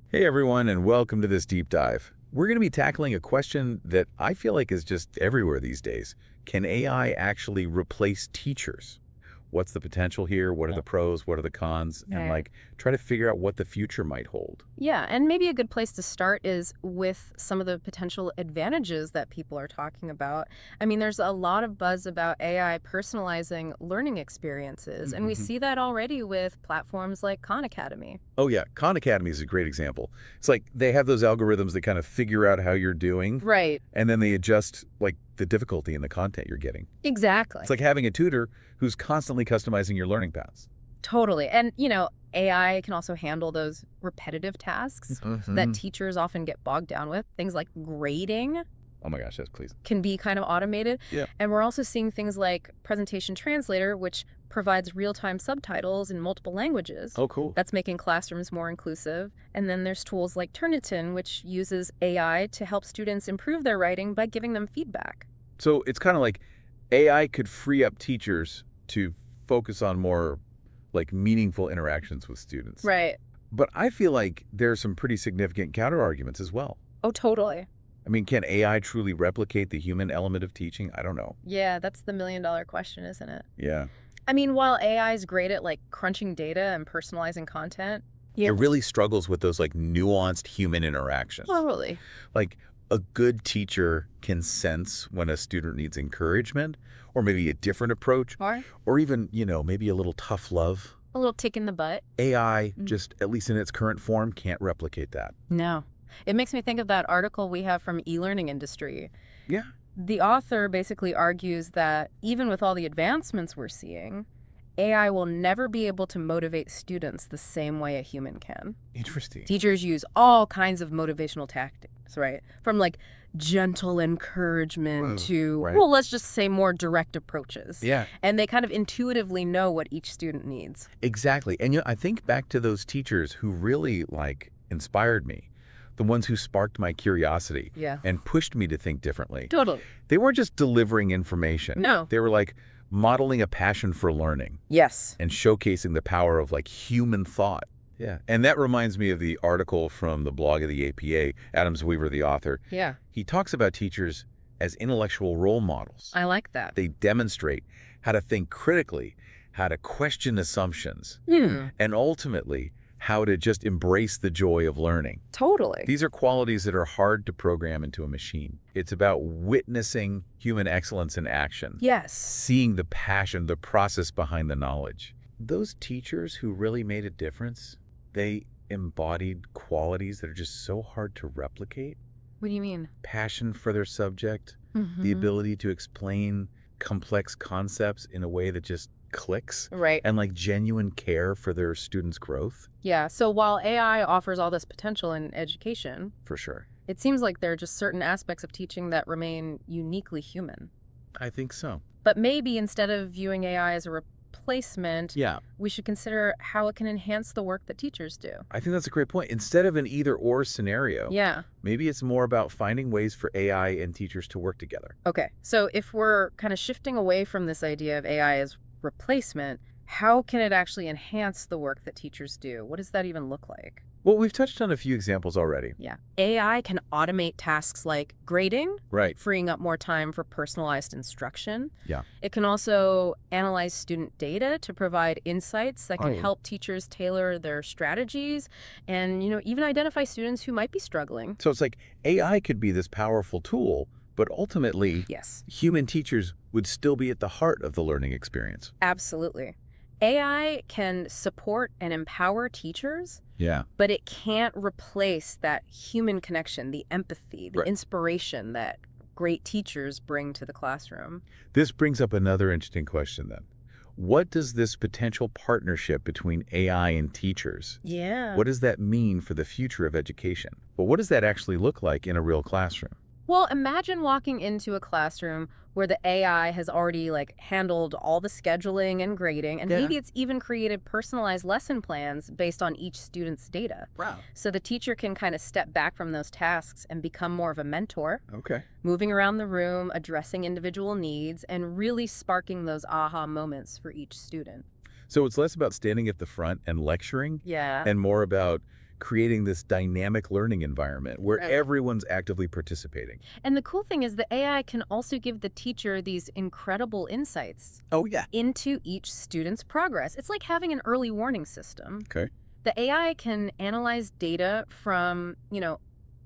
Hey everyone, and welcome to this deep dive. We're going to be tackling a question that I feel like is just everywhere these days. Can AI actually replace teachers? What's the potential here? What are the pros? What are the cons? And Right. try to figure out what the future might hold. Yeah, and maybe a good place to start is with some of the potential advantages that people are talking about. I mean, there's a lot of buzz about AI personalizing learning experiences, and we Mhm. see that already with platforms like Khan Academy. Oh yeah, Khan Academy is a great example. It's like they have those algorithms that kind of figure out how you're doing, Right. and then they adjust the difficulty in the content you're getting. It's Exactly. like having a tutor who's constantly customizing your learning paths. Totally. And, AI can also handle those repetitive tasks that Mhm. teachers often get bogged down with, things like grading. Oh my gosh, yes, please. Can be kind of automated. Yeah. And we're also seeing things like Presentation Translator, which provides real-time subtitles in multiple languages. Oh, cool. That's making classrooms more inclusive. And then there's tools like Turnitin, which uses AI to help students improve their writing by giving them feedback. So it's kind of like AI could free up teachers to focus on more meaningful interactions with students. Right. But I feel like there's some pretty significant counter arguments as well. Oh, totally. I mean, can AI truly replicate the human element of teaching? I don't know. Yeah, that's the million-dollar question, isn't it? Yeah. I mean, while AI is great at crunching data and personalizing content, It really struggles with those nuanced human interactions. totally. Like a good teacher can sense when a student needs encouragement or maybe a different approach or even, maybe a little tough love. A little tick in the butt. AI, just at least in its current form, can't replicate that. No. It makes me think of that article we have from e-learning industry. Yeah. The author basically argues that even with all the advancements we're seeing, AI will never be able to motivate students the same way a human can. Interesting. Teachers use all kinds of motivational tactics, right? From gentle encouragement to, right. well, let's just say more direct approaches. Yeah, And they kind of intuitively know what each student needs. exactly. And I think back to those teachers who really inspired me, the ones who sparked my curiosity Yeah. and pushed me to think differently. Totally. They weren't just delivering information. No. They were modeling a passion for learning Yes. and showcasing the power of human thought. Yeah. And that reminds me of the article from the blog of the APA, Adams Weaver, the author. Yeah. He talks about teachers as intellectual role models. I like that. They demonstrate how to think critically, how to question assumptions, and ultimately how to just embrace the joy of learning. Totally. These are qualities that are hard to program into a machine. It's about witnessing human excellence in action, Yes. seeing the passion, the process behind the knowledge. Those teachers who really made a difference, they embodied qualities that are just so hard to replicate. What do you mean? Passion for their subject, the Mhm. ability to explain complex concepts in a way that just clicks, Right. and genuine care for their students' growth. Yeah. So while AI offers all this potential in education, For sure. it seems like there are just certain aspects of teaching that remain uniquely human. I think so. But maybe instead of viewing AI as a replacement, Yeah, we should consider how it can enhance the work that teachers do. I think that's a great point. Instead of an either-or scenario, Yeah. maybe it's more about finding ways for AI and teachers to work together. Okay. So if we're kind of shifting away from this idea of AI as replacement, how can it actually enhance the work that teachers do? What does that even look like? Well, we've touched on a few examples already. Yeah. AI can automate tasks like grading, Right. freeing up more time for personalized instruction. Yeah. It can also analyze student data to provide insights that can Oh. help teachers tailor their strategies and, even identify students who might be struggling. So it's AI could be this powerful tool, but ultimately, Yes, human teachers would still be at the heart of the learning experience. absolutely. AI can support and empower teachers, Yeah. but it can't replace that human connection, the empathy, the Right. inspiration that great teachers bring to the classroom. This brings up another interesting question then. What does this potential partnership between AI and teachers, Yeah. what does that mean for the future of education? Well, what does that actually look like in a real classroom? Well, imagine walking into a classroom where the AI has already handled all the scheduling and grading, and Yeah. maybe it's even created personalized lesson plans based on each student's data. Wow. So the teacher can kind of step back from those tasks and become more of a mentor, Okay. moving around the room, addressing individual needs, and really sparking those aha moments for each student. So it's less about standing at the front and lecturing Yeah. and more about creating this dynamic learning environment where Right. everyone's actively participating. And the cool thing is the AI can also give the teacher these incredible insights Oh, yeah. into each student's progress. It's like having an early warning system. Okay. The AI can analyze data from,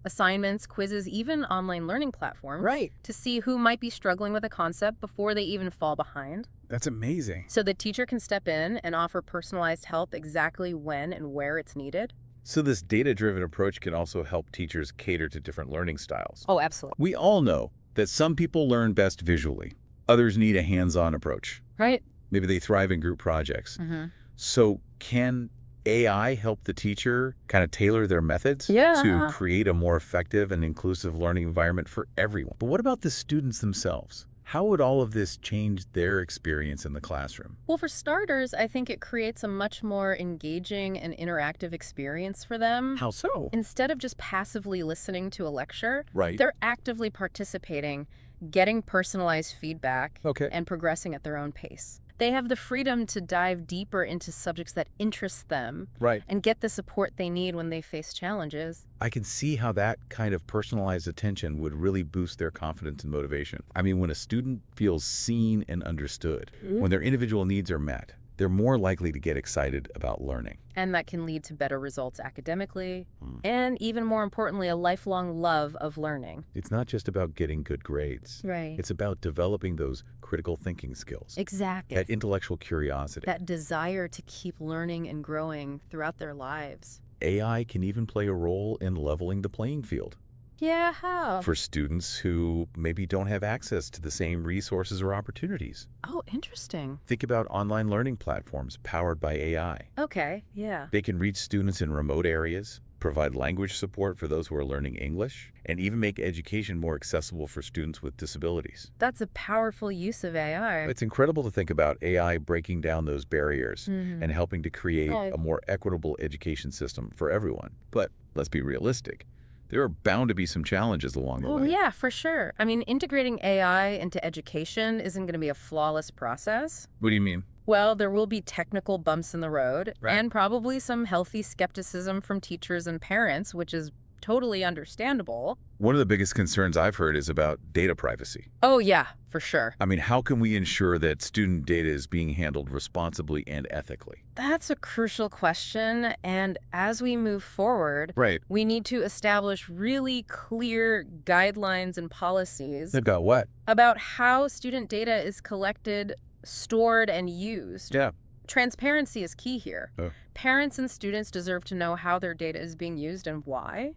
assignments, quizzes, even online learning platforms. Right. To see who might be struggling with a concept before they even fall behind. That's amazing. So the teacher can step in and offer personalized help exactly when and where it's needed. So this data-driven approach can also help teachers cater to different learning styles. Oh, absolutely. We all know that some people learn best visually. Others need a hands-on approach. Right. Maybe they thrive in group projects. Mm-hmm. So can AI help the teacher kind of tailor their methods Yeah. to create a more effective and inclusive learning environment for everyone? But what about the students themselves? How would all of this change their experience in the classroom? Well, for starters, I think it creates a much more engaging and interactive experience for them. How so? Instead of just passively listening to a lecture, Right. they're actively participating, getting personalized feedback, Okay. and progressing at their own pace. They have the freedom to dive deeper into subjects that interest them Right. and get the support they need when they face challenges. I can see how that kind of personalized attention would really boost their confidence and motivation. I mean, when a student feels seen and understood, when their individual needs are met, they're more likely to get excited about learning. And that can lead to better results academically, Hmm. and even more importantly, a lifelong love of learning. It's not just about getting good grades. Right. It's about developing those critical thinking skills, Exactly. that intellectual curiosity. That desire to keep learning and growing throughout their lives. AI can even play a role in leveling the playing field Yeah, how? for students who maybe don't have access to the same resources or opportunities. Oh, interesting. Think about online learning platforms powered by AI. Okay, yeah. They can reach students in remote areas, provide language support for those who are learning English, and even make education more accessible for students with disabilities. That's a powerful use of AI. It's incredible to think about AI breaking down those barriers Mhm. and helping to create Right. a more equitable education system for everyone. But let's be realistic. There are bound to be some challenges along the Oh, way. yeah, for sure. I mean, integrating AI into education isn't going to be a flawless process. What do you mean? Well, there will be technical bumps in the road, Right. and probably some healthy skepticism from teachers and parents, which is totally understandable. One of the biggest concerns I've heard is about data privacy. Oh, yeah, for sure. I mean, how can we ensure that student data is being handled responsibly and ethically? That's a crucial question, and as we move forward, Right. we need to establish really clear guidelines and policies They've got what? about how student data is collected, stored, and used. Yeah. Transparency is key here. Oh. Parents and students deserve to know how their data is being used and why.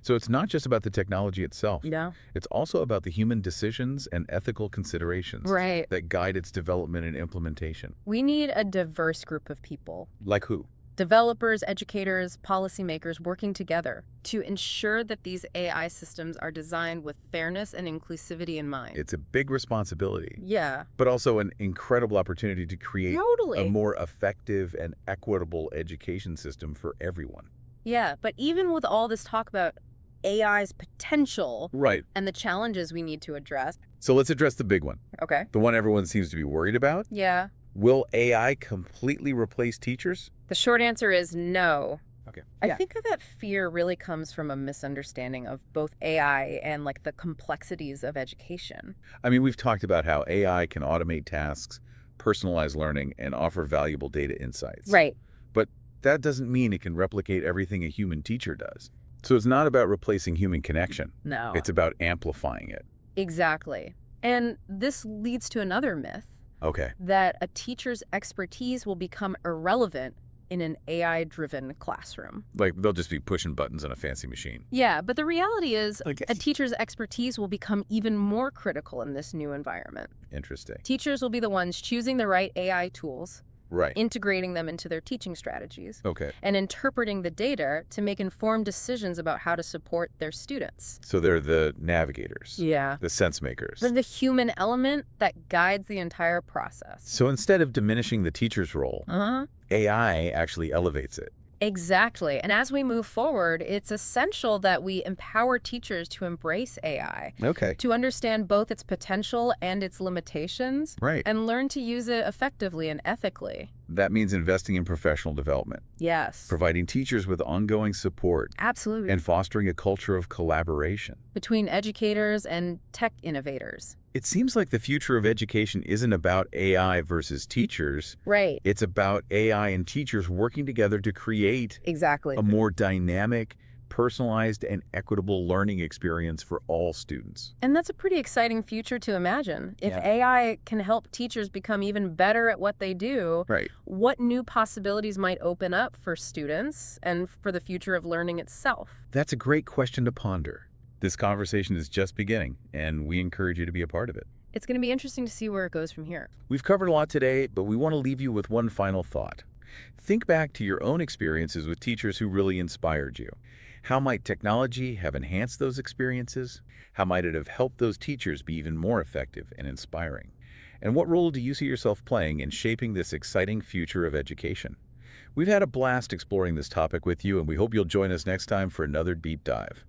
So it's not just about the technology itself. Yeah. It's also about the human decisions and ethical considerations Right. that guide its development and implementation. We need a diverse group of people. Like who? Developers, educators, policymakers working together to ensure that these AI systems are designed with fairness and inclusivity in mind. It's a big responsibility, Yeah. but also an incredible opportunity to create Totally. a more effective and equitable education system for everyone. Yeah, but even with all this talk about AI's potential Right. and the challenges we need to address. So let's address the big one, Okay. the one everyone seems to be worried about. Yeah. Will AI completely replace teachers? The short answer is no. Okay. I think that fear really comes from a misunderstanding of both AI and like the complexities of education. I mean, we've talked about how AI can automate tasks, personalize learning, and offer valuable data insights. Right. But that doesn't mean it can replicate everything a human teacher does. So it's not about replacing human connection. No. It's about amplifying it. Exactly. And this leads to another myth Okay. that a teacher's expertise will become irrelevant in an AI-driven classroom. Like they'll just be pushing buttons on a fancy machine. Yeah, but the reality is Okay. a teacher's expertise will become even more critical in this new environment. Interesting. Teachers will be the ones choosing the right AI tools, Right. integrating them into their teaching strategies, Okay. and interpreting the data to make informed decisions about how to support their students. So they're the navigators, Yeah. the sense makers. They're the human element that guides the entire process. So instead of diminishing the teacher's role, Uh-huh. AI actually elevates it. Exactly. And as we move forward, it's essential that we empower teachers to embrace AI, Okay. to understand both its potential and its limitations, Right. and learn to use it effectively and ethically. That means investing in professional development, Yes, providing teachers with ongoing support, absolutely. and fostering a culture of collaboration. Between educators and tech innovators. It seems like the future of education isn't about AI versus teachers. Right. It's about AI and teachers working together to create Exactly. a more dynamic, personalized, and equitable learning experience for all students. And that's a pretty exciting future to imagine. If Yeah. AI can help teachers become even better at what they do, Right. what new possibilities might open up for students and for the future of learning itself? That's a great question to ponder. This conversation is just beginning, and we encourage you to be a part of it. It's going to be interesting to see where it goes from here. We've covered a lot today, but we want to leave you with one final thought. Think back to your own experiences with teachers who really inspired you. How might technology have enhanced those experiences? How might it have helped those teachers be even more effective and inspiring? And what role do you see yourself playing in shaping this exciting future of education? We've had a blast exploring this topic with you, and we hope you'll join us next time for another deep dive.